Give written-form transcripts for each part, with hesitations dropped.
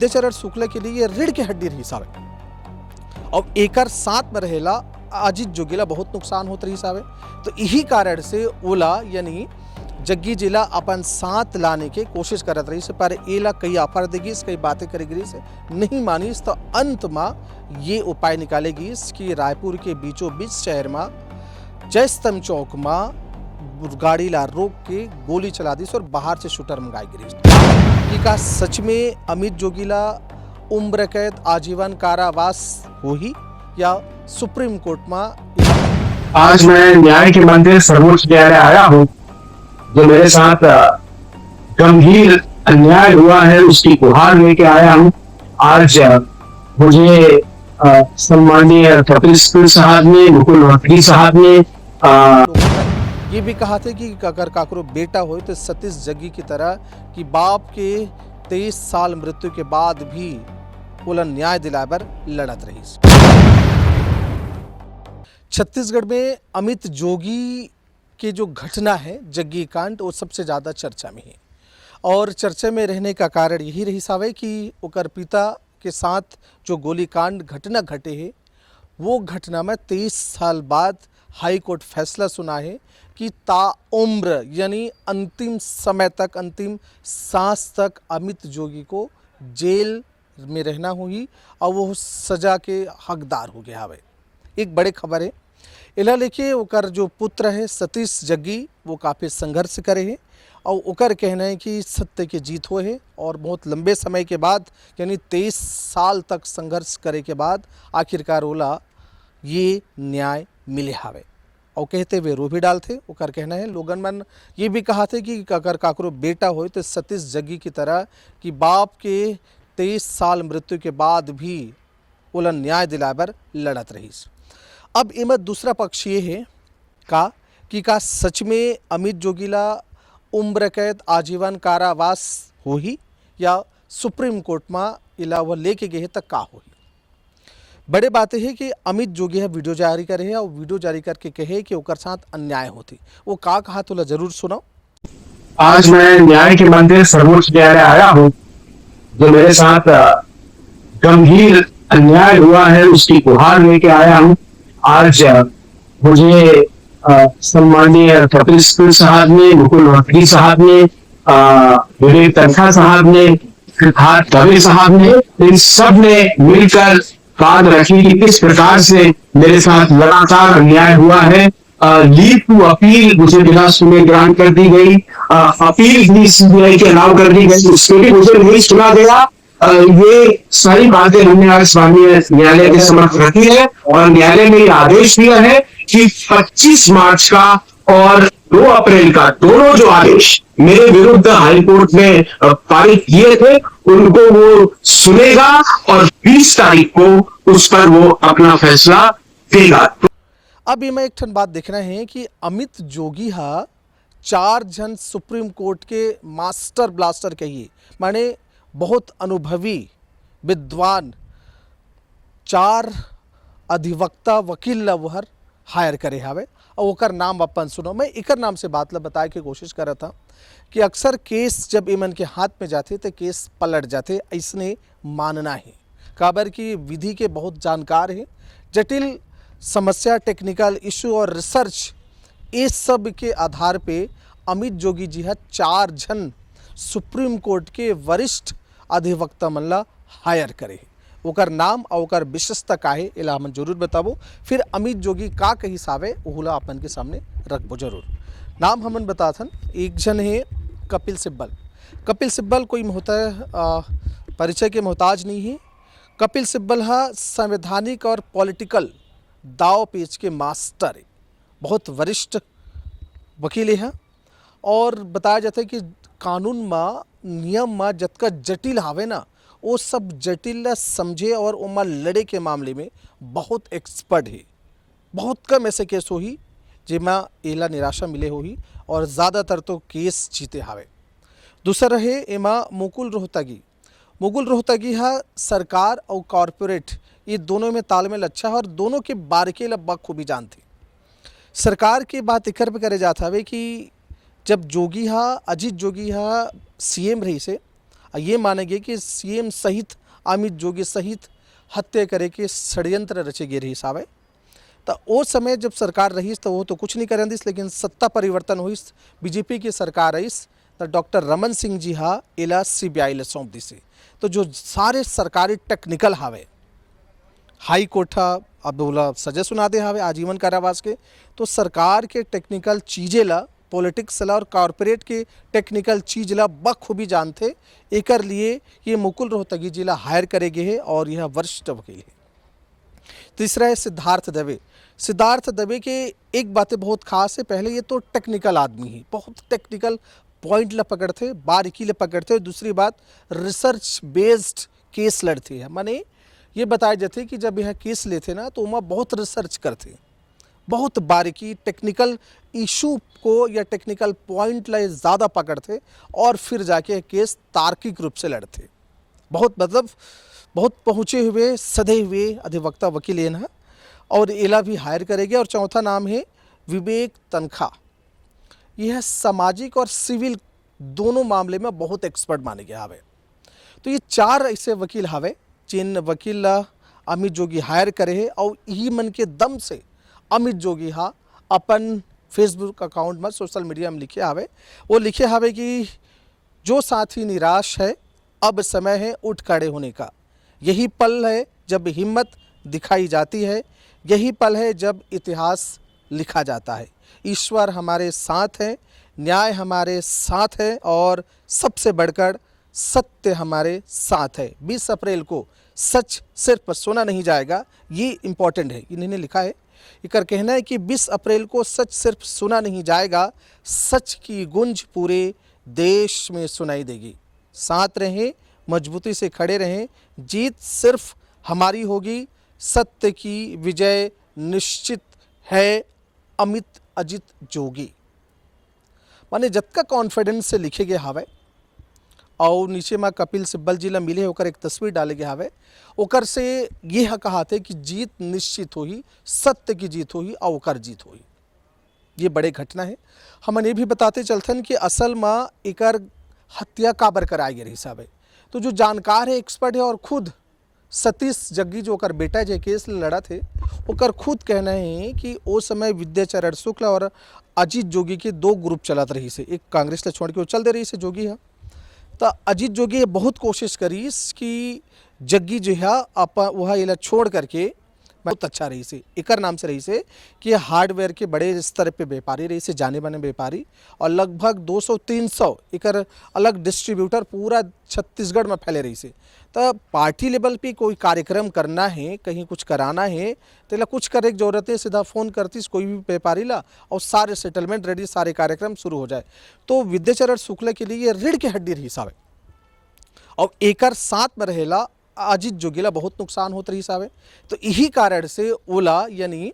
चरण शुक्ला के लिए ये रीढ़ की हड्डी रही साहब और एकर साथ में रहेला अजित जोगीला बहुत नुकसान होत रही साहब। तो यही कारण से ओला यानी जग्गी जिला अपन साथ लाने के कोशिश करत रही से, पर एला कई ऑफर देगी, कई बातें करेगी से नहीं मानी। तो अंत में ये उपाय निकालेगी कि रायपुर के बीचों बीच शहर में जयस्तंभ चौक में गाड़ी ला रोक के गोली चला दी और बाहर से शूटर मंगाई गिरी। का सच में अमित जोगीला उम्र कैद आजीवन कारावास हो ही या सुप्रीम कोर्ट में? आज मैं न्याय के मंदिर सर्वोच्च न्यायालय आया हूँ। जो मेरे साथ गंभीर अन्याय हुआ है उसकी गुहार लेके आया हूँ। आज मुझे सम्माननीय कपिल सिब्बल साहब ने, मुकुल वाकरी साहब ने ये भी कहा था कि अगर काकरो बेटा हो तो सतीश जग्गी की तरह कि बाप के 23 साल मृत्यु के बाद भी उलन न्याय दिलाबर लड़त रही। छत्तीसगढ़ में अमित जोगी के जो घटना है जग्गी कांड वो सबसे ज़्यादा चर्चा में है और चर्चा में रहने का कारण यही रही सावे कि ओकर पिता के साथ जो गोलीकांड घटना घटे है वो घटना में 23 साल बाद हाई कोर्ट फैसला सुना है कि ताउम्र यानी अंतिम समय तक, अंतिम सांस तक अमित जोगी को जेल में रहना हुई और वो सजा के हकदार हो गया हवे। एक बड़े खबर है इला लेके ओकर जो पुत्र है सतीश जग्गी वो काफ़ी संघर्ष करे है और ओकर कहना है कि सत्य की जीत हो है और बहुत लंबे समय के बाद यानी 23 साल तक संघर्ष करे के बाद आखिरकार ओला ये न्याय मिले हावे। और कहते हुए रो भी डालते ओकर कहना है। लोगन मन ये भी कहा थे कि अगर काकरो बेटा हो तो सतीश जग्गी की तरह कि बाप के 23 साल मृत्यु के बाद भी ओला न्याय दिलाबर लड़त रही। अब इमत दूसरा पक्ष ये है कि सच में अमित जोगीला उम्र कैद आजीवन कारावास हो ही या सुप्रीम कोर्ट में इला वह लेके गए तक का हो ही। बड़े बात है कि अमित जोगी है वीडियो जारी करे है और वीडियो जारी करके कहे कि ओकर साथ अन्याय होती। वो का कहा तो जरूर सुनाओ। आज मैं न्याय के मंदिर सर्वोच्च न्यायालय आया हूँ। जो मेरे साथ गंभीर अन्याय हुआ है उसकी गुहार लेके आया हूँ। आज मुझे सम्माननीय कपिल सिब्बल साहब ने, मुकुल वाकरी साहब ने, विवेक तनखा साहब ने, सिद्धार्थ दवे साहब ने, इन सब ने मिलकर बात रखी कि किस प्रकार से मेरे साथ लगातार अन्याय हुआ है। लीव टू अपील मुझे बिना सुने ग्रांट कर दी गई, अपील भी सीबीआई के अलाउ कर दी गई, उसके भी मुझे नहीं सुना गया। ये सारी बातें हमने आज माननीय न्यायालय के समक्ष रखी है और न्यायालय ने आदेश दिया है कि 25 मार्च का और 2 अप्रैल का दोनों जो आदेश मेरे विरुद्ध हाईकोर्ट में पारित किए थे उनको वो सुनेगा और 20 तारीख को उस पर वो अपना फैसला देगा। अब ये मैं एक ठन बात देखना है कि अमित जोगी हा 4 जन सुप्रीम कोर्ट के मास्टर ब्लास्टर कहिए, माने बहुत अनुभवी विद्वान 4 अधिवक्ता वकील लवहर हायर करे हावे और ओकर नाम अपन सुनो। मैं इकर नाम से बात ला बताए के कोशिश कर रहा था कि अक्सर केस जब इमन के हाथ में जाते तो केस पलट जाते, ऐसने मानना है काबर की विधि के बहुत जानकार है। जटिल समस्या, टेक्निकल इशू और रिसर्च इस सब के आधार पे अमित जोगी जी है 4 जन सुप्रीम कोर्ट के वरिष्ठ अधिवक्ता मन ला हायर करे। ओकर नाम और ओकर विशेषता का है इला हम जरूर बताबो। फिर अमित जोगी का कही सावे ओहुला अपन के सामने रखबो जरूर। नाम हमन बताथन, एक जन है कपिल सिब्बल। कपिल सिब्बल कोई परिचय के मोहताज नहीं है। कपिल सिब्बल हा संवैधानिक और पॉलिटिकल दाव पेच के मास्टर है, बहुत वरिष्ठ वकील है और बताया जाता है कि कानून में नियम में जतका जटिल हावे ना वो सब जटिल समझे और उमा लड़े के मामले में बहुत एक्सपर्ट है। बहुत कम ऐसे केस हो ही जिमा एला निराशा मिले हो ही और ज़्यादातर तो केस जीते हावे। दूसरा है एमा मुकुल रोहतगी हा सरकार और कॉरपोरेट ये दोनों में तालमेल अच्छा है और दोनों के बारके ला बखूबी जानते। सरकार की बात इकर पे करे जाता है कि जब अजित जोगी हा सीएम रही से ये माने गए कि सीएम सहित अमित जोगी सहित हत्या करे के षड्यंत्र रचे गए रही सावे। तो वो समय जब सरकार रही तो वो तो कुछ नहीं करन दिस, लेकिन सत्ता परिवर्तन हुई, बीजेपी की सरकार आई तो डॉक्टर रमन सिंह जी हा इला सीबीआई ले सौंप दी से। तो जो सारे सरकारी टेक्निकल हावे, हाई कोर्ट अब बोला सजा सुना दे हावे आजीवन कारावास के, तो सरकार के टेक्निकल चीज़ें ला, पॉलिटिक्स ला और कॉरपोरेट के टेक्निकल चीज ला बखूबी जानते। एकर लिए ये मुकुल रोहतगी जी ला हायर करेगे है और यह वरिष्ठ वकील है। तीसरा है सिद्धार्थ दवे। सिद्धार्थ दवे के एक बातें बहुत खास है, पहले ये तो टेक्निकल आदमी ही, बहुत टेक्निकल पॉइंट ला पकड़ते, बारीकी ले पकड़ते। दूसरी बात रिसर्च बेस्ड केस लड़ते हैं, माने ये बताए जाते कि जब यह केस लेते ना तो वहाँ बहुत रिसर्च करते, बहुत बारीकी टेक्निकल इशू को या टेक्निकल पॉइंट ला ज़्यादा पकड़ते और फिर जाके केस तार्किक रूप से लड़ते। बहुत मतलब बहुत पहुँचे हुए सधे हुए अधिवक्ता वकील है और एला भी हायर करेंगे। और चौथा नाम है विवेक तनखा। यह सामाजिक और सिविल दोनों मामले में बहुत एक्सपर्ट माने गए हावे। तो ये चार ऐसे वकील हावे जिन वकील अमित जोगी हायर करे है और यही मन के दम से अमित जोगी हा अपन फेसबुक अकाउंट में सोशल मीडिया में लिखे हावे। वो लिखे हावे कि जो साथी निराश है अब समय है उठ खड़े होने का, यही पल है जब हिम्मत दिखाई जाती है, यही पल है जब इतिहास लिखा जाता है। ईश्वर हमारे साथ है, न्याय हमारे साथ है और सबसे बढ़कर सत्य हमारे साथ है। 20 अप्रैल को सच सिर्फ सुना नहीं जाएगा, ये इम्पोर्टेंट है। इन्होंने लिखा है, इनका कहना है कि 20 अप्रैल को सच सिर्फ सुना नहीं जाएगा, सच की गूंज पूरे देश में सुनाई देगी। साथ रहें, मजबूती से खड़े रहें, जीत सिर्फ हमारी होगी, सत्य की विजय निश्चित है। अमित अजित जोगी माने जतका कॉन्फिडेंस से लिखे गए हावे और नीचे में कपिल सिब्बल जी ला मिले होकर एक तस्वीर डाले गए हावे, ओकर से यह कहा थे कि जीत निश्चित होही, सत्य की जीत होही और ओकर जीत होही। ये बड़े घटना है। हम ये भी बताते चलथन कि असल में एकर हत्या काबर कराए गए हिसाब है। तो जो जानकार है, एक्सपर्ट है और खुद सतीश जग्गी जो ओकर बेटा जे केस लड़ा थे, ओकर खुद कहना है कि वो समय विद्याचरण शुक्ल और अजीत जोगी के दो ग्रुप चलत रही से, एक कांग्रेस ले छोड़ के वो चल दे रही से जोगी है। तो अजीत जोगी बहुत कोशिश करीस कि जग्गी जो है आप वह इला छोड़ करके बहुत अच्छा रही से, एकर नाम से रही से कि हार्डवेयर के बड़े स्तर पे व्यापारी रही से, जाने माने व्यापारी, और लगभग 200-300 एकर अलग डिस्ट्रीब्यूटर पूरा छत्तीसगढ़ में फैले रही से। तो पार्टी लेवल पे कोई कार्यक्रम करना है, कहीं कुछ कराना है तो ला कुछ करे की जरूरत है, सीधा फ़ोन करतीस कोई भी व्यापारी ला और सारे सेटलमेंट रेडी, सारे कार्यक्रम शुरू हो जाए। तो विद्याचरण शुक्ल के लिए ये रीढ़ की हड्डी रही सावे और एकर साथ में रहेला अजित जोगीला बहुत नुकसान होत रही सावे। तो यही कारण से ओला यानी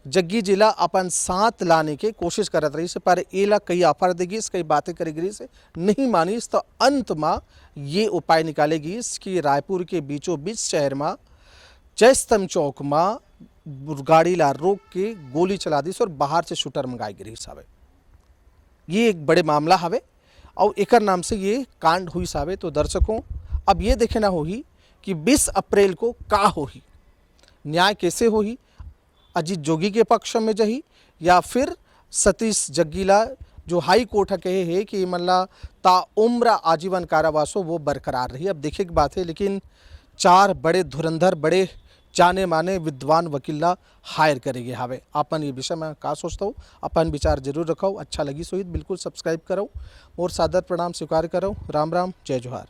जग्गी जिला अपन साथ लाने के कोशिश करत रही से, पर एला कई ऑफर देगी, कई बातें करेगी से नहीं मानीस। तो अंत में ये उपाय निकालेगी कि रायपुर के बीचों बीच शहर में जयस्तंभ चौक में गाड़ी ला रोक के गोली चला दी और बाहर से शूटर मंगाई गिरी सावे। ये एक बड़े मामला हवे और एकर नाम से ये कांड हुई सावे। तो दर्शकों अब ये देखना होगी कि 20 अप्रैल को का होही, न्याय कैसे होही, अजीत जोगी के पक्ष में जही या फिर सतीश जग्गीला जो हाई कोर्ट कहे है कि मतलब ताउम्र आजीवन कारावास हो वो बरकरार रही। अब देखने की बात है, लेकिन चार बड़े धुरंधर, बड़े जाने माने विद्वान वकीला हायर करेंगे हावे। अपन ये विषय में का सोचता हूँ, अपन विचार जरूर रखो। अच्छा लगी सोहित बिल्कुल सब्सक्राइब करो, मोर सादर प्रणाम स्वीकार करो। राम राम, जय जोहार।